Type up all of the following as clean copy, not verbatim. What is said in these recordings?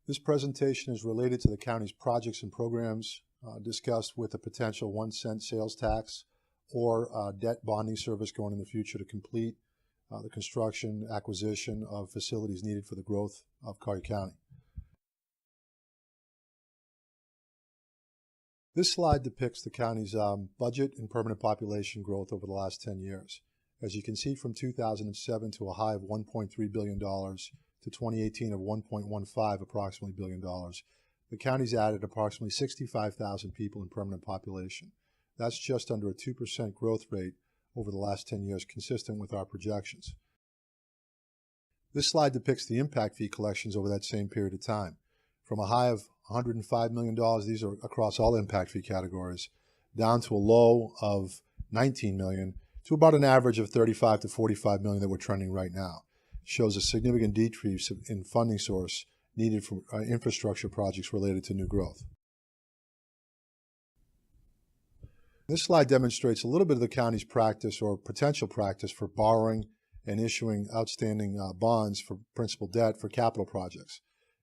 This presentation is related to the county's projects and programs discussed with a potential 1-cent sales tax or debt bonding service going in the future to complete the construction, acquisition of facilities needed for the growth of Collier County. This slide depicts the county's budget and permanent population growth over the last 10 years. As you can see, from 2007 to a high of $1.3 billion to 2018 of $1.15 approximately billion, the county's added approximately 65,000 people in permanent population. That's just under a 2% growth rate over the last 10 years, consistent with our projections. This slide depicts the impact fee collections over that same period of time. From a high of $105 million, these are across all impact fee categories, down to a low of $19 million, to about an average of $35 to $45 million that we're trending right now. It shows a significant decrease in funding source needed for infrastructure projects related to new growth. This slide demonstrates a little bit of the county's practice or potential practice for borrowing and issuing outstanding bonds for principal debt for capital projects.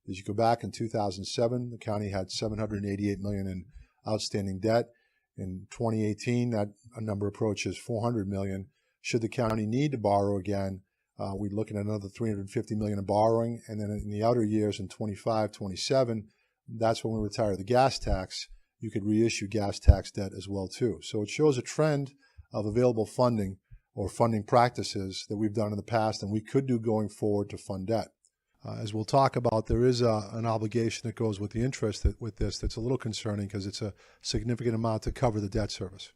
As you go back in 2007, the county had $788 million in outstanding debt. In 2018, that number approaches $400 million. Should the county need to borrow again, we're looking at another $350 million in borrowing. And then in the outer years, in 25, 27, that's when we retire the gas tax. You could reissue gas tax debt as well too. So it shows a trend of available funding or funding practices that we've done in the past and we could do going forward to fund debt. As we'll talk about, there is an obligation that goes with the interest with this that's a little concerning because it's a significant amount to cover the debt service.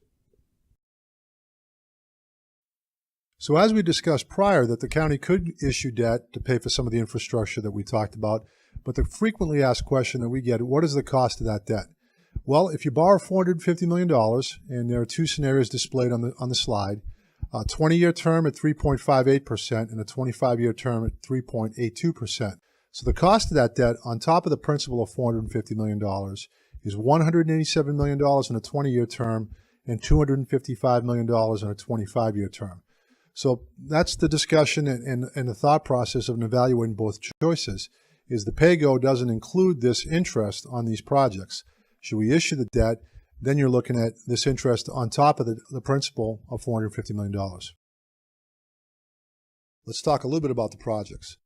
So as we discussed prior, that the county could issue debt to pay for some of the infrastructure that we talked about, but the frequently asked question that we get, what is the cost of that debt? Well, if you borrow $450 million, and there are two scenarios displayed on the slide, a 20-year term at 3.58% and a 25-year term at 3.82%. So the cost of that debt on top of the principal of $450 million is $187 million in a 20-year term and $255 million in a 25-year term. So that's the discussion and the thought process of evaluating both choices, is the pay-go doesn't include this interest on these projects. Should we issue the debt? Then you're looking at this interest on top of the principal of $450 million. Let's talk a little bit about the projects.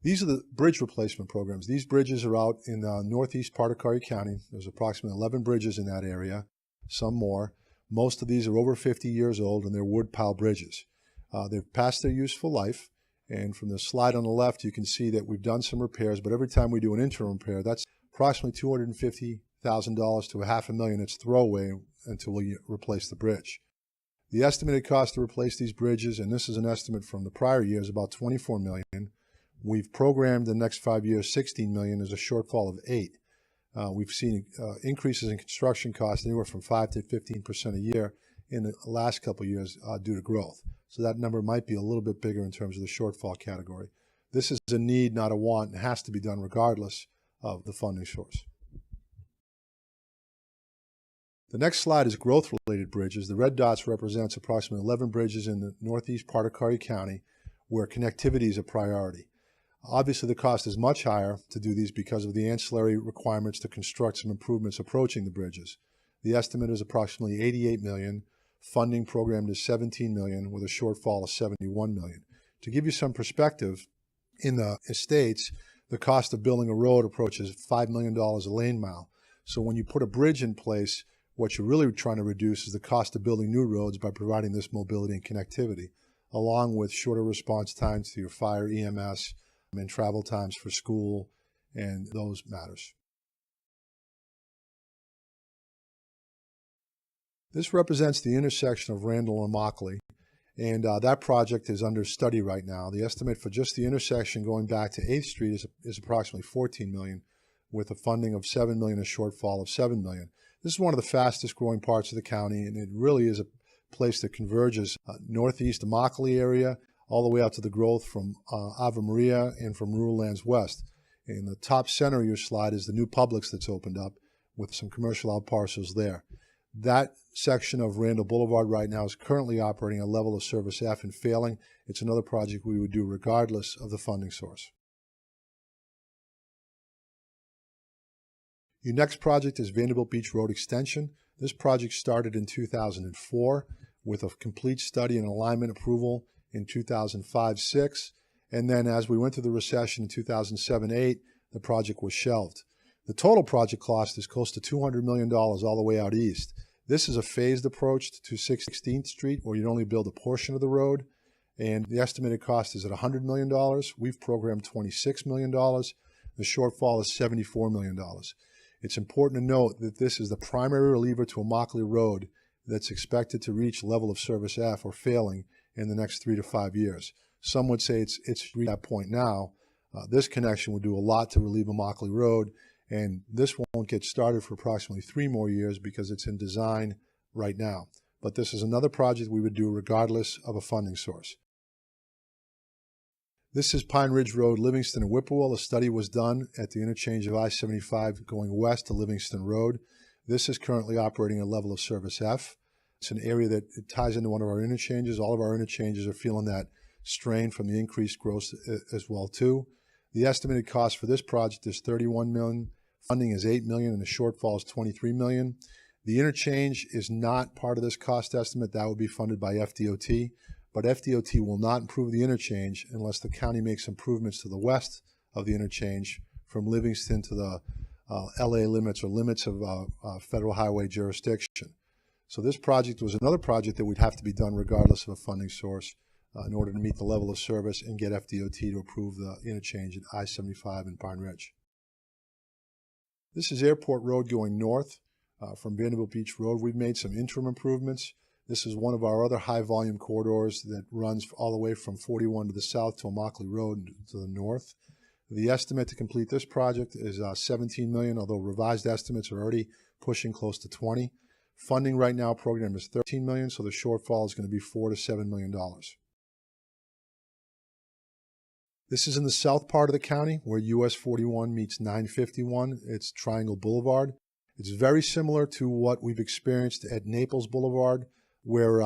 These are the bridge replacement programs. These bridges are out in the northeast part of Collier County. There's approximately 11 bridges in that area, some more. Most of these are over 50 years old and they're wood pile bridges. They've passed their useful life, and from the slide on the left you can see that we've done some repairs, but every time we do an interim repair, that's approximately $250,000 to $500,000. It's throwaway until we replace the bridge. The estimated cost to replace these bridges, and this is an estimate from the prior year, is about $24 million. We've programmed the next 5 years $16 million as a shortfall of $8 million. We've seen increases in construction costs anywhere from 5 to 15% a year in the last couple of years due to growth. So that number might be a little bit bigger in terms of the shortfall category. This is a need, not a want, and it has to be done regardless of the funding source. The next slide is growth-related bridges. The red dots represents approximately 11 bridges in the northeast part of Collier County where connectivity is a priority. Obviously, the cost is much higher to do these because of the ancillary requirements to construct some improvements approaching the bridges. The estimate is approximately $88 million. Funding programmed is $17 million with a shortfall of $71 million. To give you some perspective, in the estates, the cost of building a road approaches $5 million a lane mile. So when you put a bridge in place, what you're really trying to reduce is the cost of building new roads by providing this mobility and connectivity, along with shorter response times to your fire, EMS, and travel times for school and those matters. This represents the intersection of Randall and Immokalee, and that project is under study right now. The estimate for just the intersection going back to 8th Street is approximately $14 million, with a funding of $7 million, a shortfall of $7 million. This is one of the fastest growing parts of the county, and it really is a place that converges northeast Immokalee area all the way out to the growth from Ave Maria and from rural lands west. In the top center of your slide is the new Publix that's opened up with some commercial out parcels there. That section of Randall Boulevard right now is currently operating a level of service F and failing. It's another project we would do regardless of the funding source. Your next project is Vanderbilt Beach Road Extension. This project started in 2004 with a complete study and alignment approval in 2005-06. And then as we went through the recession in 2007-08, the project was shelved. The total project cost is close to $200 million all the way out east. This is a phased approach to 16th Street where you'd only build a portion of the road. And the estimated cost is at $100 million. We've programmed $26 million. The shortfall is $74 million. It's important to note that this is the primary reliever to Immokalee Road that's expected to reach level of service F or failing in the next 3 to 5 years. Some would say it's reached that point now. This connection would do a lot to relieve Immokalee Road, and this won't get started for approximately 3 more years because it's in design right now. But this is another project we would do regardless of a funding source. This is Pine Ridge Road, Livingston and Whippoorwill. A study was done at the interchange of I-75 going west to Livingston Road. This is currently operating at level of service F. It's an area that it ties into one of our interchanges. All of our interchanges are feeling that strain from the increased growth as well too. The estimated cost for this project is $31 million. Funding is $8 million and the shortfall is $23 million. The interchange is not part of this cost estimate. That would be funded by FDOT. But FDOT will not improve the interchange unless the county makes improvements to the west of the interchange from Livingston to the LA limits or limits of federal highway jurisdiction. So this project was another project that would have to be done regardless of a funding source in order to meet the level of service and get FDOT to approve the interchange at I-75 and Pine Ridge. This is Airport Road going north from Vanderbilt Beach Road. We've made some interim improvements. This is one of our other high-volume corridors that runs all the way from 41 to the south to Immokalee Road to the north. The estimate to complete this project is $17 million, although revised estimates are already pushing close to $20 million. Funding right now program is $13 million, so the shortfall is going to be $4 to $7 million. This is in the south part of the county where US 41 meets 951. It's Triangle Boulevard. It's very similar to what we've experienced at Naples Boulevard, where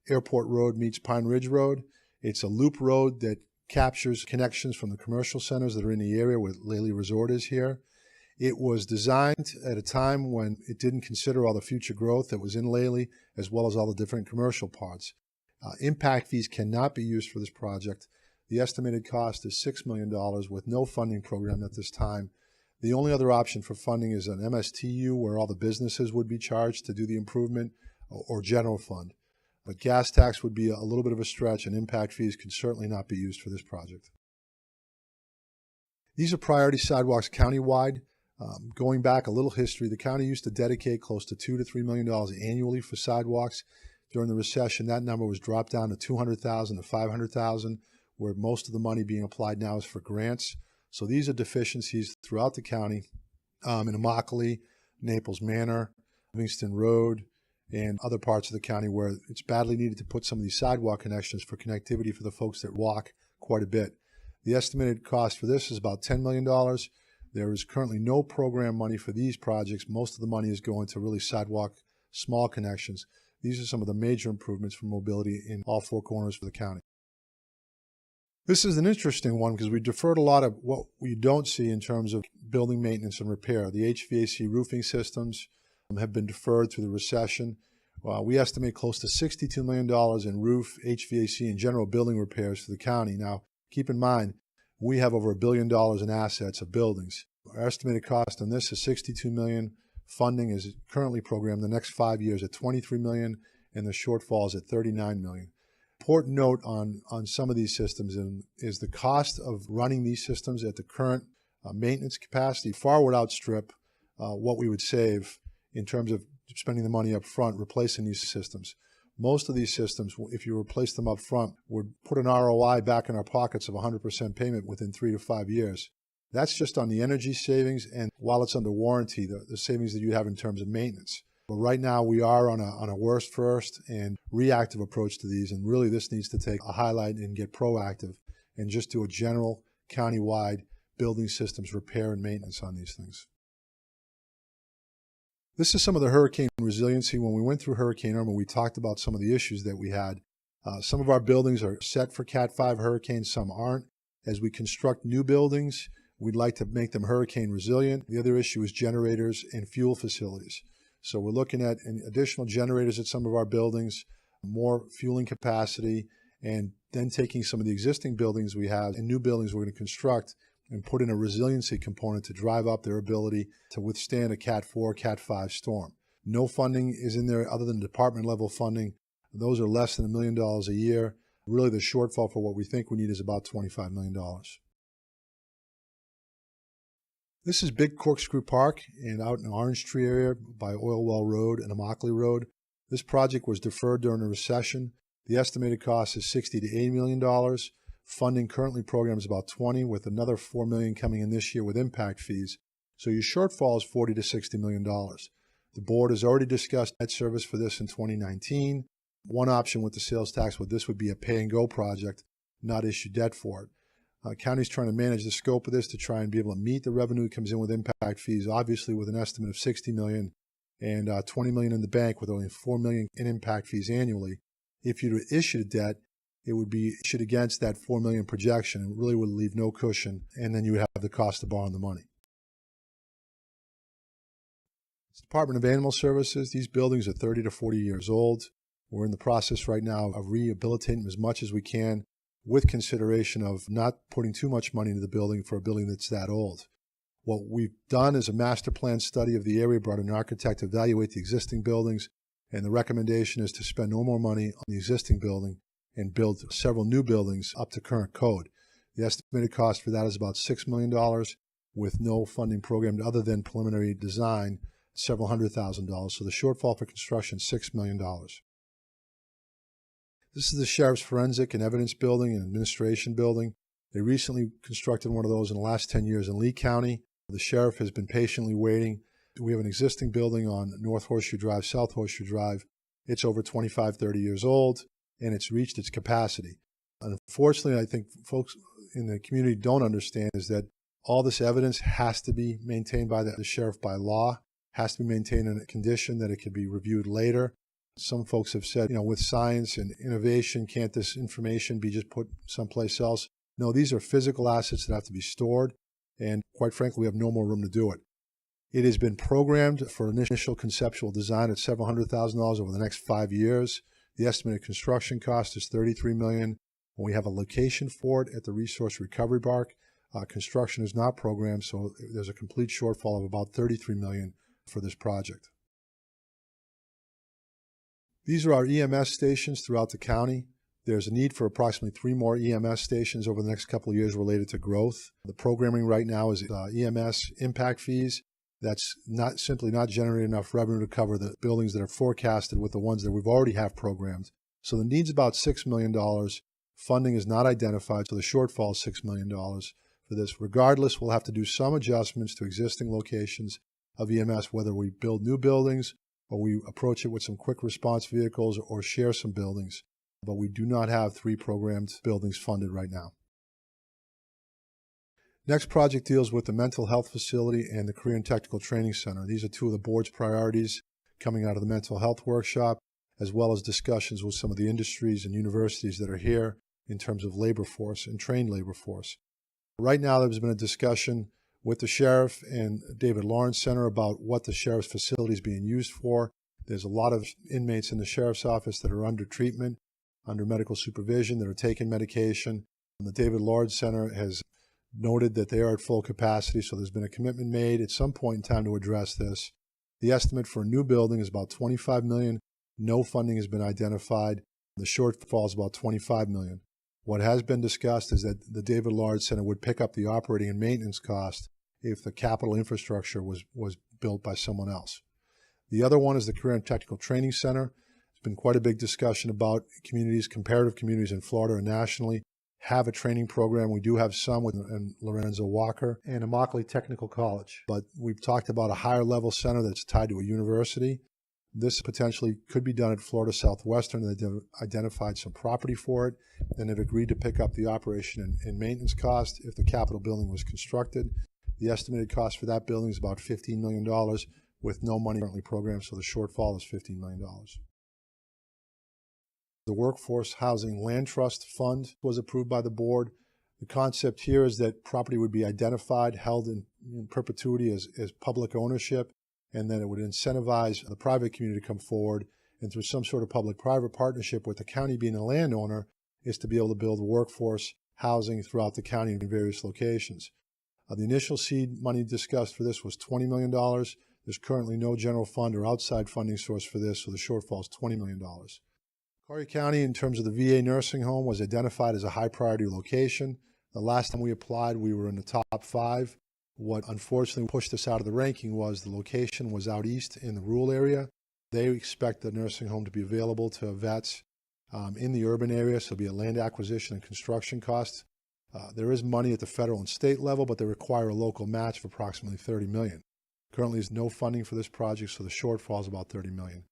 Airport Road meets Pine Ridge Road. It's a loop road that captures connections from the commercial centers that are in the area where Lely Resort is here. It was designed at a time when it didn't consider all the future growth that was in Lely, as well as all the different commercial parts. Impact fees cannot be used for this project. The estimated cost is $6 million with no funding program at this time. The only other option for funding is an MSTU where all the businesses would be charged to do the improvement, or general fund. But gas tax would be a little bit of a stretch, and impact fees could certainly not be used for this project. These are priority sidewalks countywide. Going back a little history, the county used to dedicate close to $2 to $3 million annually for sidewalks. During the recession, that number was dropped down to $200,000 to $500,000, where most of the money being applied now is for grants. So these are deficiencies throughout the county, in Immokalee, Naples Manor, Livingston Road, and other parts of the county where it's badly needed to put some of these sidewalk connections for connectivity for the folks that walk quite a bit. The estimated cost for this is about $10 million. There is currently no program money for these projects. Most of the money is going to really sidewalk, small connections. These are some of the major improvements for mobility in all 4 corners of the county. This is an interesting one because we deferred a lot of what we don't see in terms of building maintenance and repair. The HVAC roofing systems have been deferred through the recession. We estimate close to $62 million in roof, HVAC, and general building repairs for the county. Now, keep in mind, we have over $1 billion in assets of buildings. Our estimated cost on this is $62 million. Funding is currently programmed the next 5 years at $23 million, and the shortfall is at $39 million. Important note on some of these systems is the cost of running these systems at the current maintenance capacity far would outstrip what we would save in terms of spending the money up front replacing these systems. Most of these systems, if you replace them up front, would put an ROI back in our pockets of 100% payment within 3 to 5 years. That's just on the energy savings, and while it's under warranty, the savings that you have in terms of maintenance. But right now we are on a worst first and reactive approach to these, and really this needs to take a highlight and get proactive and just do a general countywide building systems repair and maintenance on these things. This is some of the hurricane resiliency. When we went through Hurricane Irma, we talked about some of the issues that we had. Some of our buildings are set for Cat 5 hurricanes, some aren't. As we construct new buildings, We'd like to make them hurricane resilient. The other issue is generators and fuel facilities. So we're looking at additional generators at some of our buildings, more fueling capacity, and then taking some of the existing buildings we have and new buildings we're going to construct and put in a resiliency component to drive up their ability to withstand a Cat 4, Cat 5 storm. No funding is in there other than department level funding. Those are less than $1 million a year. Really, the shortfall for what we think we need is about $25 million. This is Big Corkscrew Park and out in the Orange Tree area by Oil Well Road and Immokalee Road. This project was deferred during the recession. The estimated cost is $60 to $80 million. Funding currently programmed is about $20, with another $4 million coming in this year with impact fees. So your shortfall is $40 to $60 million. The board has already discussed debt service for this in 2019. One option with the sales tax would be a pay-and-go project, not issue debt for it. County's trying to manage the scope of this to try and be able to meet the revenue that comes in with impact fees, obviously with an estimate of $60 million and $20 million in the bank with only $4 million in impact fees annually. If you issued debt, it would be issued against that $4 million projection and really would leave no cushion, and then you would have the cost of borrowing the money. It's Department of Animal Services. These buildings are 30 to 40 years old. We're in the process right now of rehabilitating them as much as we can, with consideration of not putting too much money into the building for a building that's that old. What we've done is a master plan study of the area, brought an architect to evaluate the existing buildings, and the recommendation is to spend no more money on the existing building and build several new buildings up to current code. The estimated cost for that is about $6 million, with no funding programmed other than preliminary design, several $100,000. So the shortfall for construction is $6 million. This is the Sheriff's Forensic and Evidence Building and Administration Building. They recently constructed one of those in the last 10 years in Lee County. The sheriff has been patiently waiting. We have an existing building on North Horseshoe Drive, South Horseshoe Drive. It's over 25, 30 years old, and it's reached its capacity. Unfortunately, I think folks in the community don't understand is that all this evidence has to be maintained by the sheriff by law, has to be maintained in a condition that it can be reviewed later. Some folks have said, with science and innovation, can't this information be just put someplace else? No, these are physical assets that have to be stored, and quite frankly, we have no more room to do it. It has been programmed for initial conceptual design at several $100,000 over the next 5 years. The estimated construction cost is $33 million. We have a location for it at the Resource Recovery Park. Construction is not programmed, so there's a complete shortfall of about $33 million for this project. These are our EMS stations throughout the county. There's a need for approximately 3 more EMS stations over the next couple of years related to growth. The programming right now is EMS impact fees. That's simply not generating enough revenue to cover the buildings that are forecasted with the ones that we've already have programmed. So the need's about $6 million. Funding is not identified, so the shortfall is $6 million for this. Regardless, we'll have to do some adjustments to existing locations of EMS, whether we build new buildings or we approach it with some quick response vehicles or share some buildings. But we do not have 3 programmed buildings funded right now. Next project deals with the mental health facility and the Career and Technical Training Center. These are 2 of the board's priorities coming out of the mental health workshop, as well as discussions with some of the industries and universities that are here in terms of labor force and trained labor force. Right now, there's been a discussion with the sheriff and David Lawrence Center about what the sheriff's facility is being used for. There's a lot of inmates in the sheriff's office that are under treatment, under medical supervision, that are taking medication. And the David Lawrence Center has noted that they are at full capacity, so there's been a commitment made at some point in time to address this. The estimate for a new building is about $25 million. No funding has been identified. The shortfall is about $25 million. What has been discussed is that the David Lawrence Center would pick up the operating and maintenance cost if the capital infrastructure was built by someone else. The other one is the Career and Technical Training Center. There's been quite a big discussion about communities, comparative communities in Florida and nationally have a training program. We do have some with Lorenzo Walker and Immokalee Technical College, but we've talked about a higher level center that's tied to a university. This potentially could be done at Florida Southwestern. They've identified some property for it, and have agreed to pick up the operation and maintenance cost if the Capitol building was constructed. The estimated cost for that building is about $15 million, with no money currently programmed, so the shortfall is $15 million. The Workforce Housing Land Trust Fund was approved by the board. The concept here is that property would be identified, held in perpetuity as public ownership, and then it would incentivize the private community to come forward, and through some sort of public-private partnership with the county being a landowner, is to be able to build workforce housing throughout the county in various locations. The initial seed money discussed for this was $20 million. There's currently no general fund or outside funding source for this, so the shortfall is $20 million. Collier County, in terms of the VA nursing home, was identified as a high priority location. The last time we applied, we were in the top 5. What unfortunately pushed us out of the ranking was the location was out east in the rural area. They expect the nursing home to be available to vets in the urban area, so it'll be a land acquisition and construction cost. There is money at the federal and state level, but they require a local match of approximately $30 million. Currently, there's no funding for this project, so the shortfall is about $30 million.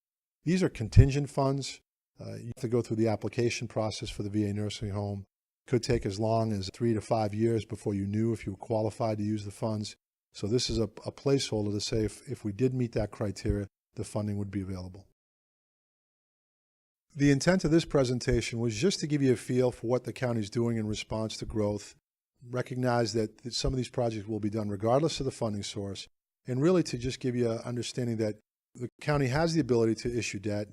These are contingent funds. You have to go through the application process for the VA nursing home. It could take as long as 3 to 5 years before you knew if you were qualified to use the funds. So this is a placeholder to say if we did meet that criteria, the funding would be available. The intent of this presentation was just to give you a feel for what the county is doing in response to growth, recognize that some of these projects will be done regardless of the funding source, and really to just give you an understanding that the county has the ability to issue debt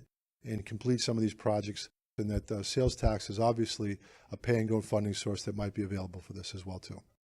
and complete some of these projects, and that sales tax is obviously a pay-and-go funding source that might be available for this as well too.